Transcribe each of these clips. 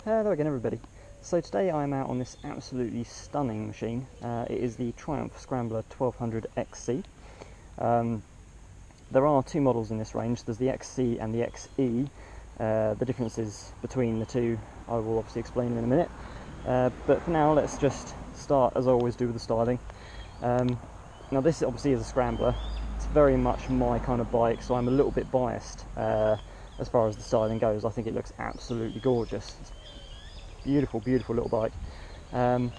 Hello again everybody. So today I am out on this absolutely stunning machine. It is the Triumph Scrambler 1200 XC. There are two models in this range. There's the XC and the XE. The differences between the two I will obviously explain in a minute. But for now let's just start as I always do with the styling. Now this obviously is a Scrambler. It's very much my kind of bike, so I'm a little bit biased as far as the styling goes. I think it looks absolutely gorgeous. It's beautiful, beautiful little bike. The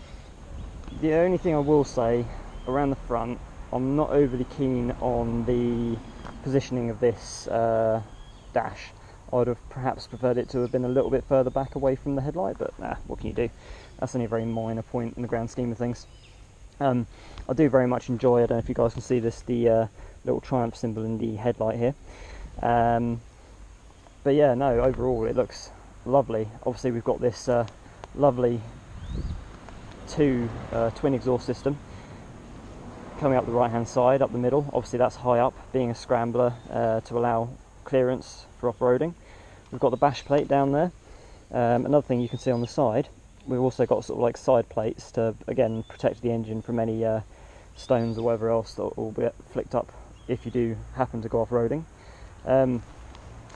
only thing I will say around the front, I'm not overly keen on the positioning of this dash. I would have perhaps preferred it to have been a little bit further back away from the headlight, but nah, what can you do? That's only a very minor point in the grand scheme of things. I do very much enjoy, I don't know if you guys can see this, the little Triumph symbol in the headlight here. But yeah, no, overall it looks lovely. Obviously we've got this lovely twin exhaust system coming up the right hand side, up the middle. Obviously that's high up, being a Scrambler, to allow clearance for off-roading. We've got the bash plate down there. Another thing you can see on the side, we've also got sort of like side plates to again protect the engine from any stones or whatever else that will be flicked up if you do happen to go off-roading.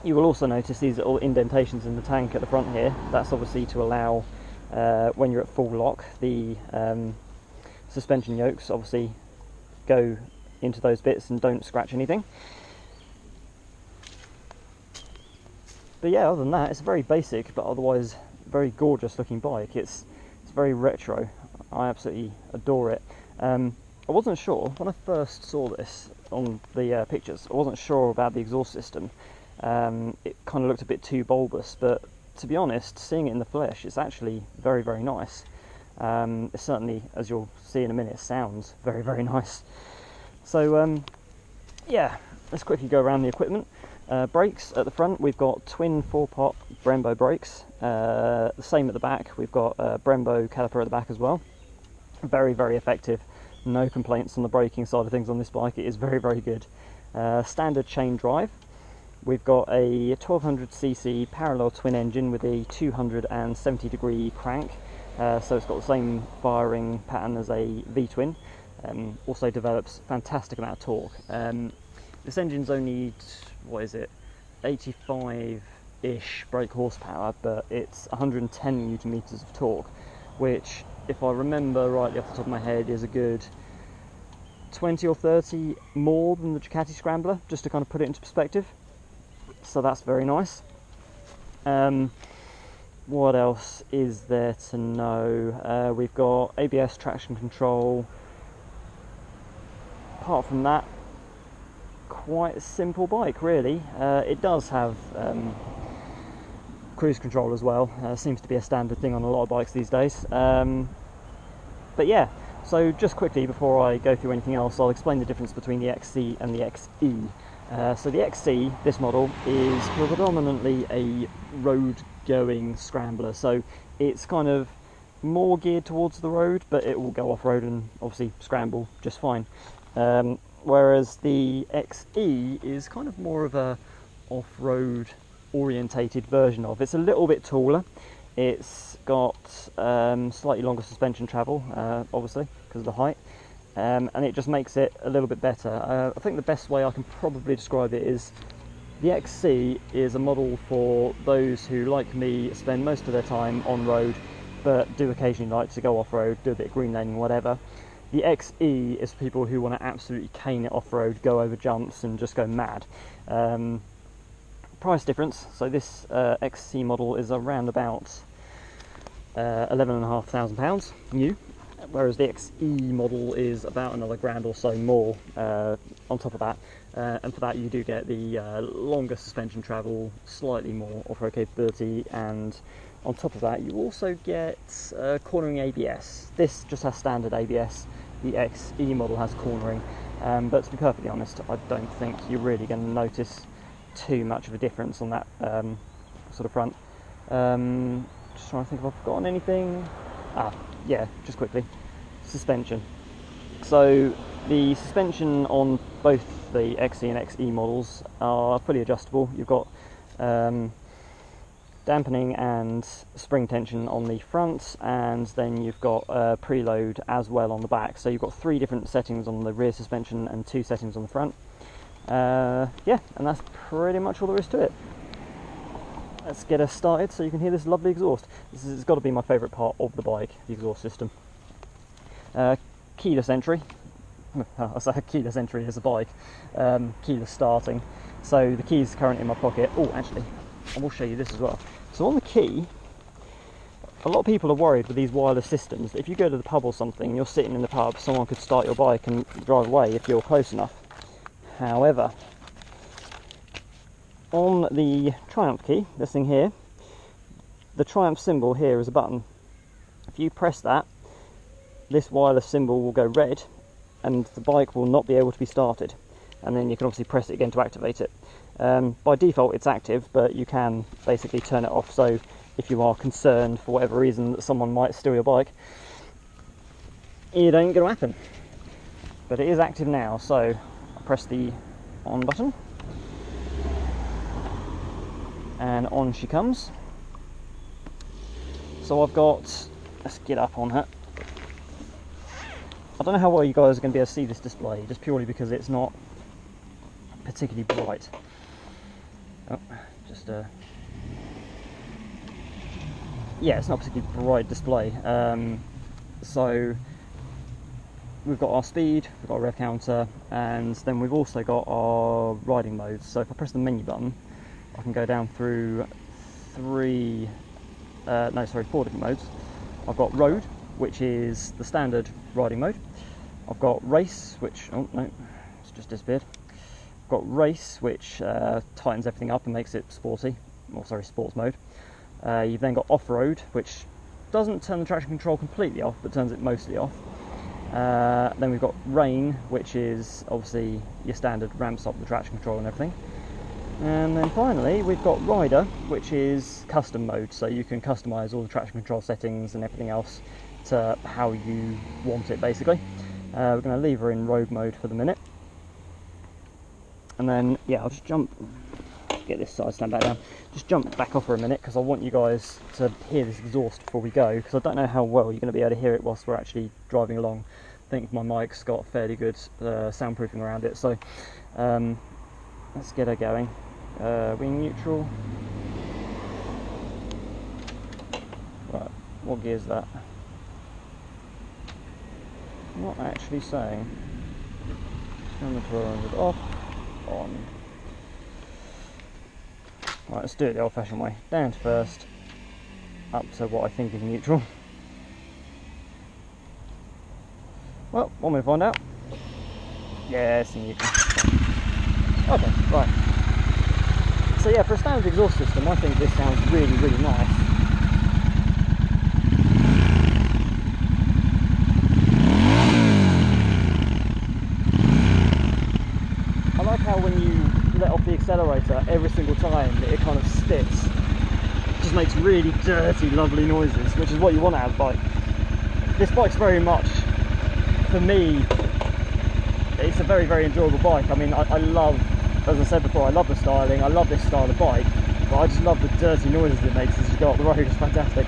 You will also notice these little indentations in the tank at the front here. That's obviously to allow, when you're at full lock, the suspension yokes obviously go into those bits and don't scratch anything. But yeah, other than that, it's a very basic but otherwise very gorgeous looking bike. It's very retro. I absolutely adore it. I wasn't sure, when I first saw this on the pictures, I wasn't sure about the exhaust system. It kind of looked a bit too bulbous, but to be honest, seeing it in the flesh, it's actually very, very nice. It certainly, as you'll see in a minute, sounds very, very nice. So yeah, let's quickly go around the equipment. Brakes at the front, we've got twin 4-pot Brembo brakes. The same at the back, we've got a Brembo caliper at the back as well. Very, very effective. No complaints on the braking side of things on this bike. It is very, very good. Standard chain drive. We've got a 1200cc parallel twin engine with a 270-degree crank. So it's got the same firing pattern as a V-twin. Also develops fantastic amount of torque. This engine's only, what is it, 85-ish brake horsepower, but it's 110 newton meters of torque, which, if I remember rightly off the top of my head, is a good 20 or 30 more than the Ducati Scrambler, just to kind of put it into perspective. So that's very nice. What else is there to know? We've got ABS traction control. Apart from that, quite a simple bike really. It does have cruise control as well. Seems to be a standard thing on a lot of bikes these days. But yeah, so just quickly before I go through anything else, I'll explain the difference between the XC and the XE. So the XC, this model, is predominantly a road-going Scrambler, so it's kind of more geared towards the road, but it will go off-road and obviously scramble just fine. Whereas the XE is kind of more of a off-road orientated version of. It's a little bit taller. It's got slightly longer suspension travel, obviously, because of the height. And it just makes it a little bit better. I think the best way I can probably describe it is the XC is a model for those who, like me, spend most of their time on road but do occasionally like to go off-road, do a bit of green laning, whatever. The XE is for people who want to absolutely cane it off-road, go over jumps and just go mad. Price difference, so this XC model is around about £11,500 new, whereas the XE model is about another grand or so more on top of that. And for that you do get the longer suspension travel, slightly more off-road capability, and on top of that you also get cornering ABS. This just has standard ABS. The XE model has cornering, but to be perfectly honest, I don't think you're really going to notice too much of a difference on that sort of front. Just trying to think if I've forgotten anything. Yeah, just quickly. Suspension. So the suspension on both the XE and XE models are fully adjustable. You've got dampening and spring tension on the front, and then you've got preload as well on the back. So you've got 3 different settings on the rear suspension and 2 settings on the front. Yeah, and that's pretty much all there is to it. Let's get us started so you can hear this lovely exhaust. This has got to be my favourite part of the bike, the exhaust system. Keyless entry. I say keyless entry as a bike. Keyless starting. So the key's currently in my pocket. Oh, actually, I will show you this as well. So on the key, a lot of people are worried with these wireless systems that if you go to the pub or something, you're sitting in the pub, someone could start your bike and drive away if you're close enough. However, on the Triumph key, this thing here, the Triumph symbol here is a button. If you press that, this wireless symbol will go red and the bike will not be able to be started. And then you can obviously press it again to activate it. By default it's active, but you can basically turn it off, so if you are concerned for whatever reason that someone might steal your bike, it ain't going to happen. But it is active now, so I press the on button and on she comes. So I've got, let's get up on her. I don't know how well you guys are going to be able to see this display, just purely because it's not particularly bright. Oh, just yeah, it's not a particularly bright display. So we've got our speed, we've got our rev counter, and then we've also got our riding modes. So if I press the menu button, I can go down through 4 different modes. I've got road, which is the standard riding mode. I've got race, which, oh no, it's just disappeared. I've got race, which tightens everything up and makes it sporty, or sorry, sports mode. You've then got off-road, which doesn't turn the traction control completely off, but turns it mostly off. Then we've got rain, which is obviously your standard ramps up the traction control and everything. And then finally we've got rider, which is custom mode, so you can customise all the traction control settings and everything else to how you want it basically. We're going to leave her in road mode for the minute, and then yeah, I'll just get this side stand back down, just jump back off for a minute because I want you guys to hear this exhaust before we go, because I don't know how well you're going to be able to hear it whilst we're actually driving along. I think my mic's got fairly good soundproofing around it, so let's get her going. Wing neutral. Right, what gear is that? Not actually saying. Turn the 1200 off, on. Right, let's do it the old fashioned way. Down to first, up to what I think is neutral. Well, one way to find out. Yeah, it's neutral. Okay, right. So yeah, for a standard exhaust system, I think this sounds really, really nice. I like how when you let off the accelerator, every single time it kind of spits. It just makes really dirty, lovely noises, which is what you want out of a bike. This bike's very much, for me, it's a very, very enjoyable bike. I mean, I love, as I said before, I love the styling, I love this style of bike, but I just love the dirty noises it makes as you go up the road. It's fantastic.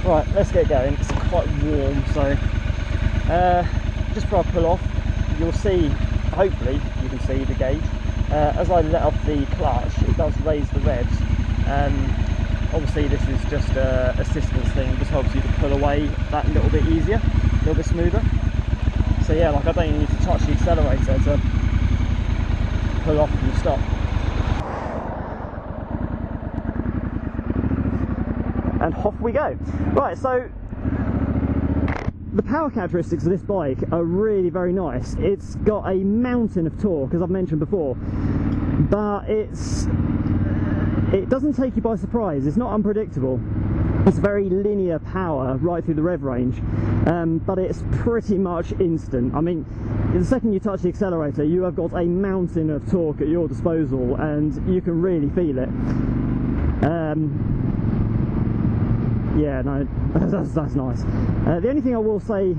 Right, let's get going. It's quite warm, so just before I pull off, you'll see, hopefully you can see the gauge. As I let off the clutch, it does raise the revs. Obviously this is just an assistance thing, it just helps you to pull away that little bit easier, a little bit smoother. So yeah, like I don't even need to touch the accelerator to pull off and stop. And off we go. Right, so the power characteristics of this bike are really very nice. It's got a mountain of torque, as I've mentioned before, but it doesn't take you by surprise. It's not unpredictable. It's very linear power right through the rev range, but it's pretty much instant. I mean, the second you touch the accelerator, you have got a mountain of torque at your disposal, and you can really feel it. Yeah, no, that's nice. The only thing I will say,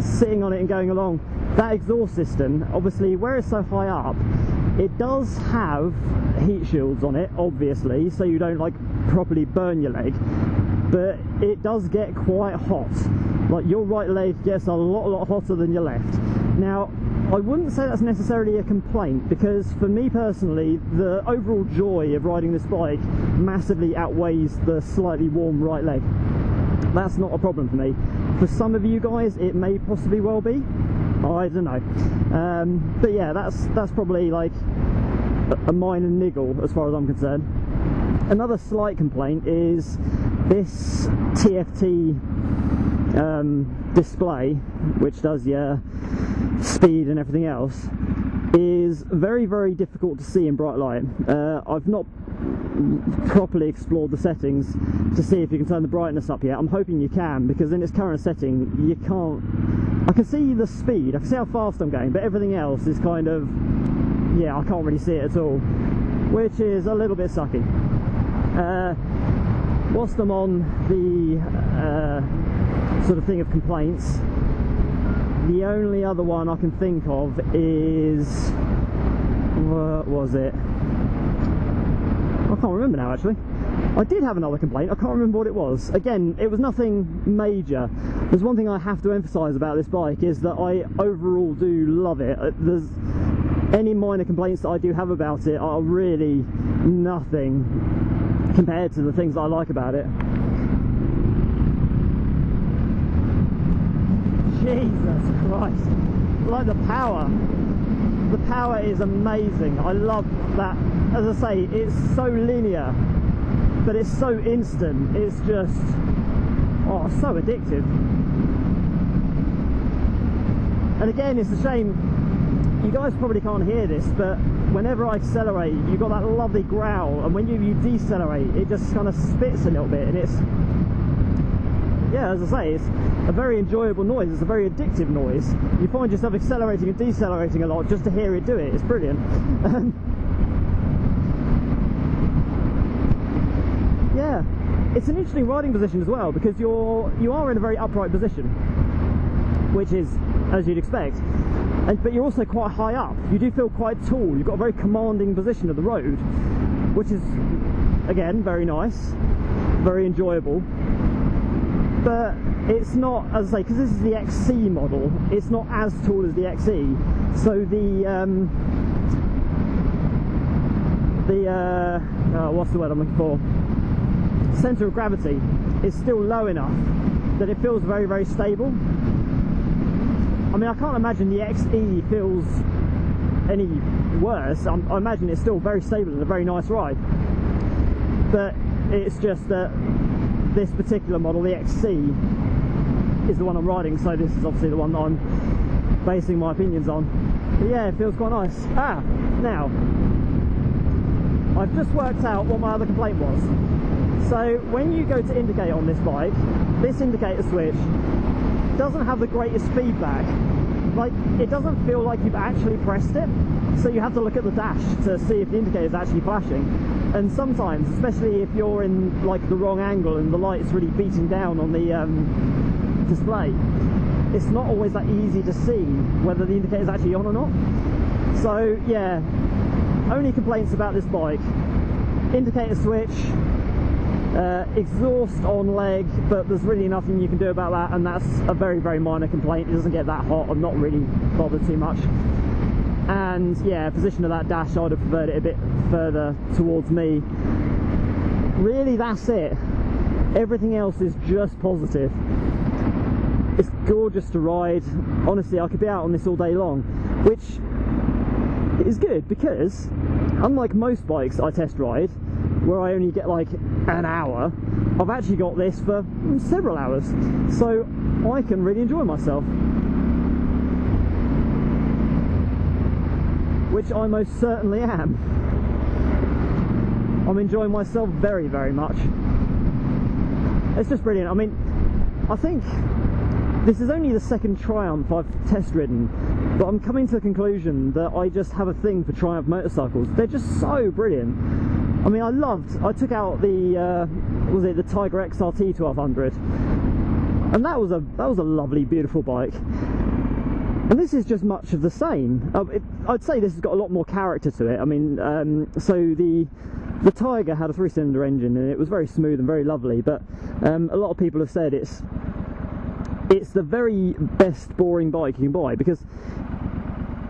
sitting on it and going along, that exhaust system, obviously where it's so high up, It does have heat shields on it, obviously, so you don't like properly burn your leg, but it does get quite hot. Like, your right leg gets a lot hotter than your left. Now, I wouldn't say that's necessarily a complaint, because for me personally, the overall joy of riding this bike massively outweighs the slightly warm right leg. That's not a problem for me. For some of you guys, it may possibly well be. I don't know. But yeah, that's probably like a minor niggle as far as I'm concerned. Another slight complaint is this TFT display, which does your speed and everything else, is very difficult to see in bright light. I've not properly explored the settings to see if you can turn the brightness up yet. I'm hoping you can, because in its current setting you can't. I can see the speed, I can see how fast I'm going, but everything else is kind of, yeah, I can't really see it at all, which is a little bit sucky. Whilst I'm on the sort of thing of complaints, the only other one I can think of is, what was it? I can't remember now, actually. I did have another complaint, I can't remember what it was. Again, it was nothing major. There's one thing I have to emphasise about this bike, is that I overall do love it. There's any minor complaints that I do have about it are really nothing compared to the things that I like about it. Jesus Christ, like the power is amazing. I love that. As I say, it's so linear, but it's so instant. It's just, oh, so addictive. And again, it's a shame, you guys probably can't hear this, but whenever I accelerate, you've got that lovely growl, and when you decelerate, it just kind of spits a little bit, and it's, yeah, as I say, it's a very enjoyable noise. It's a very addictive noise. You find yourself accelerating and decelerating a lot just to hear it do it. It's brilliant. Yeah, it's an interesting riding position as well, because you are in a very upright position, which is as you'd expect, but you're also quite high up. You do feel quite tall. You've got a very commanding position of the road, which is, again, very nice, very enjoyable. But it's not, as I say, because this is the XC model, it's not as tall as the XE, so what's the word I'm looking for? Centre of gravity is still low enough that it feels very stable. I mean, I can't imagine the XE feels any worse. I imagine it's still very stable and a very nice ride, but it's just that this particular model, the XC, is the one I'm riding, so this is obviously the one that I'm basing my opinions on. But yeah, it feels quite nice. Now, I've just worked out what my other complaint was. So when you go to indicate on this bike, this indicator switch doesn't have the greatest feedback. Like, it doesn't feel like you've actually pressed it, so you have to look at the dash to see if the indicator is actually flashing. And sometimes, especially if you're in like the wrong angle and the light's really beating down on the display, it's not always that easy to see whether the indicator is actually on or not. So yeah, only complaints about this bike: indicator switch, exhaust on leg, but there's really nothing you can do about that, and that's a very minor complaint. It doesn't get that hot. I'm not really bothered too much. And yeah, position of that dash, I would have preferred it a bit further towards me. Really, that's it. Everything else is just positive. It's gorgeous to ride. Honestly, I could be out on this all day long, which is good, because unlike most bikes I test ride, where I only get like an hour, I've actually got this for several hours, so I can really enjoy myself, which I most certainly am. I'm enjoying myself very much. It's just brilliant. I mean, I think this is only the second Triumph I've test ridden, but I'm coming to the conclusion that I just have a thing for Triumph motorcycles. They're just so brilliant. I mean, I took out the was it the Tiger XRT 1200, and that was a lovely, beautiful bike. And this is just much of the same. I'd say this has got a lot more character to it. I mean, so the Tiger had a 3-cylinder engine and it was very smooth and very lovely, but a lot of people have said it's the very best boring bike you can buy, because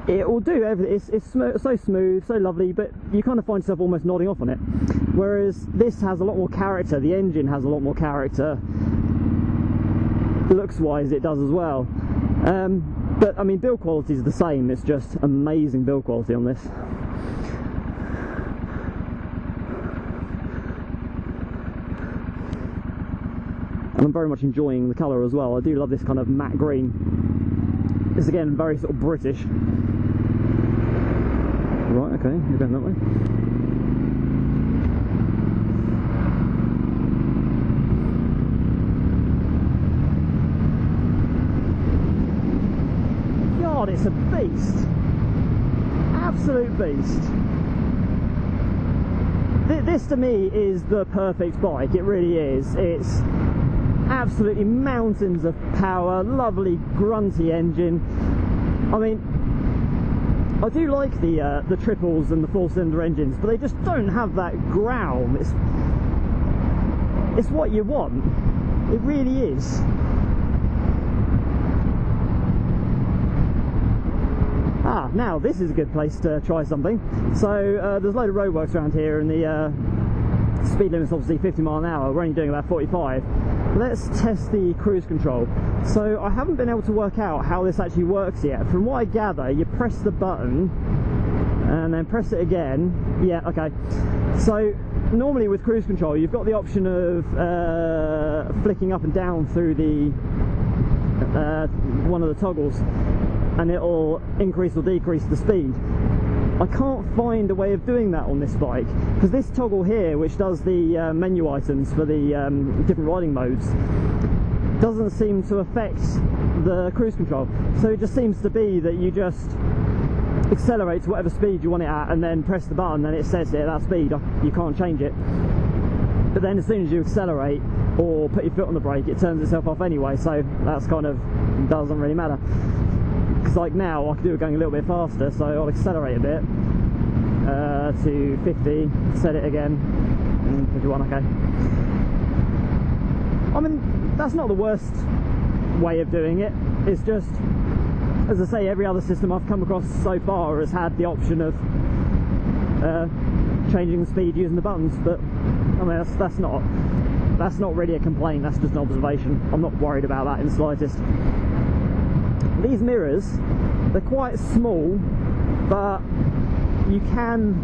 it will do everything. It's so smooth, so lovely, but you kind of find yourself almost nodding off on it. Whereas this has a lot more character. The engine has a lot more character. Looks wise, it does as well. But I mean, build quality is the same. It's just amazing build quality on this. And I'm very much enjoying the colour as well. I do love this kind of matte green. It's again very sort of British. Right, okay, you're going that way. God, it's a beast. Absolute beast. This to me is the perfect bike. It really is. It's absolutely mountains of power, lovely grunty engine. I mean, I do like the triples and the 4-cylinder engines, but they just don't have that growl. It's what you want. It really is. Ah, now this is a good place to try something. So there's a load of roadworks around here, and the speed limit's obviously 50 miles an hour. We're only doing about 45. Let's test the cruise control. So I haven't been able to work out how this actually works yet. From what I gather, you press the button and then press it again. Yeah, okay. So normally with cruise control, you've got the option of flicking up and down through the one of the toggles, and it'll increase or decrease the speed. I can't find a way of doing that on this bike, because this toggle here, which does the menu items for the different riding modes, doesn't seem to affect the cruise control. So it just seems to be that you just accelerate to whatever speed you want it at and then press the button, and it says there that speed, you can't change it. But then as soon as you accelerate or put your foot on the brake, it turns itself off anyway, so that's kind of doesn't really matter. Because like now I can do it going a little bit faster, so I'll accelerate a bit to 50, set it again, 51, okay. I mean, that's not the worst way of doing it. It's just, as I say, every other system I've come across so far has had the option of changing the speed using the buttons, but I mean that's not really a complaint, that's just an observation. I'm not worried about that in the slightest. These mirrors, they're quite small, but you can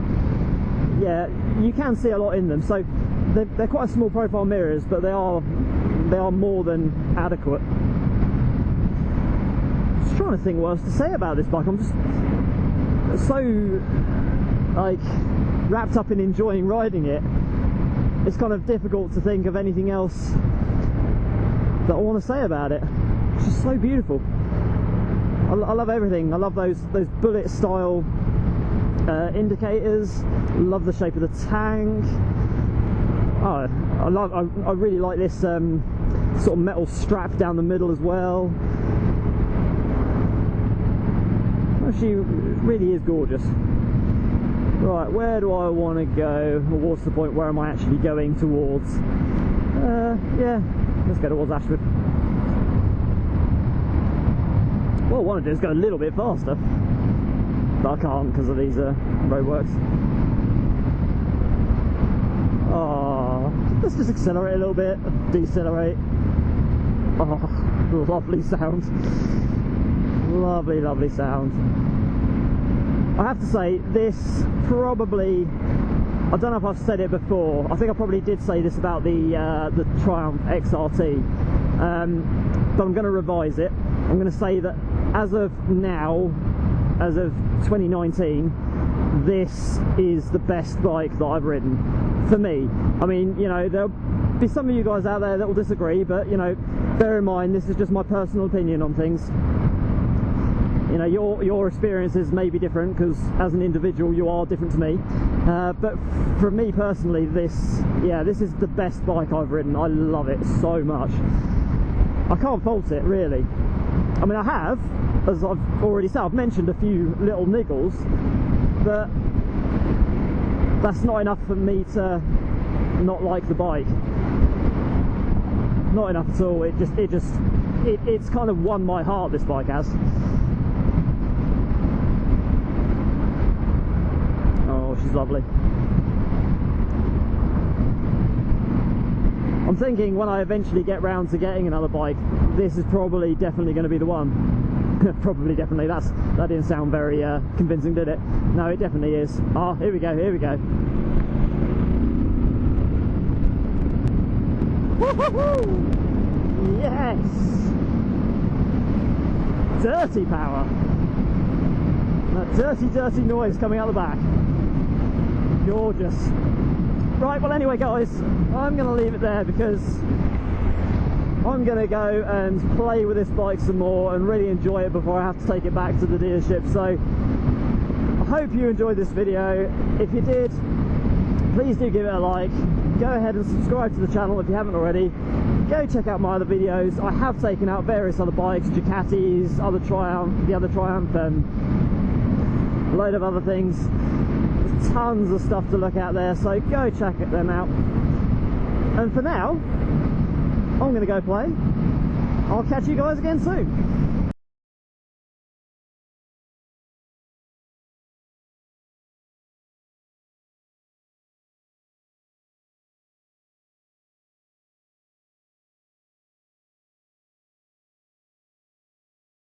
see a lot in them. So they're quite small profile mirrors, but they are more than adequate. Just trying to think what else to say about this bike. I'm just so like wrapped up in enjoying riding it. It's kind of difficult to think of anything else that I want to say about it. It's just so beautiful. I love everything. I love those bullet style indicators. Love the shape of the tank. Oh, I really like this sort of metal strap down the middle as well. She really is gorgeous. Right, where do I want to go? Or what's the point? Where am I actually going towards? Yeah, let's go towards Ashford. What I want to do is go a little bit faster, but I can't because of these roadworks. Oh, let's just accelerate a little bit, decelerate. Oh, lovely sound. Lovely, lovely sound. I have to say, this probably, I don't know if I've said it before, I think I probably did say this about the Triumph XRT, but I'm going to revise it. I'm going to say that as of now, as of 2019, this is the best bike that I've ridden, for me. I mean, you know, there'll be some of you guys out there that will disagree, but, you know, bear in mind, this is just my personal opinion on things. You know, your experiences may be different, because as an individual you are different to me, but for me personally, this is the best bike I've ridden. I love it so much. I can't fault it, really. I mean, I have, as I've already said, I've mentioned a few little niggles, but that's not enough for me to not like the bike. Not enough at all. It's kind of won my heart, this bike has. Oh, she's lovely. I'm thinking when I eventually get round to getting another bike, this is probably definitely going to be the one. Probably, definitely. That didn't sound very convincing, did it? No, it definitely is. Oh, here we go, here we go. Woohoo! Yes! Dirty power. That dirty, dirty noise coming out the back. Gorgeous. Right, well anyway guys, I'm going to leave it there because I'm going to go and play with this bike some more and really enjoy it before I have to take it back to the dealership. So I hope you enjoyed this video. If you did, please do give it a like. Go ahead and subscribe to the channel if you haven't already. Go check out my other videos. I have taken out various other bikes, Ducatis, the other Triumph, and a load of other things. There's tons of stuff to look at there, so go check them out. And for now, I'm going to go play. I'll catch you guys again soon.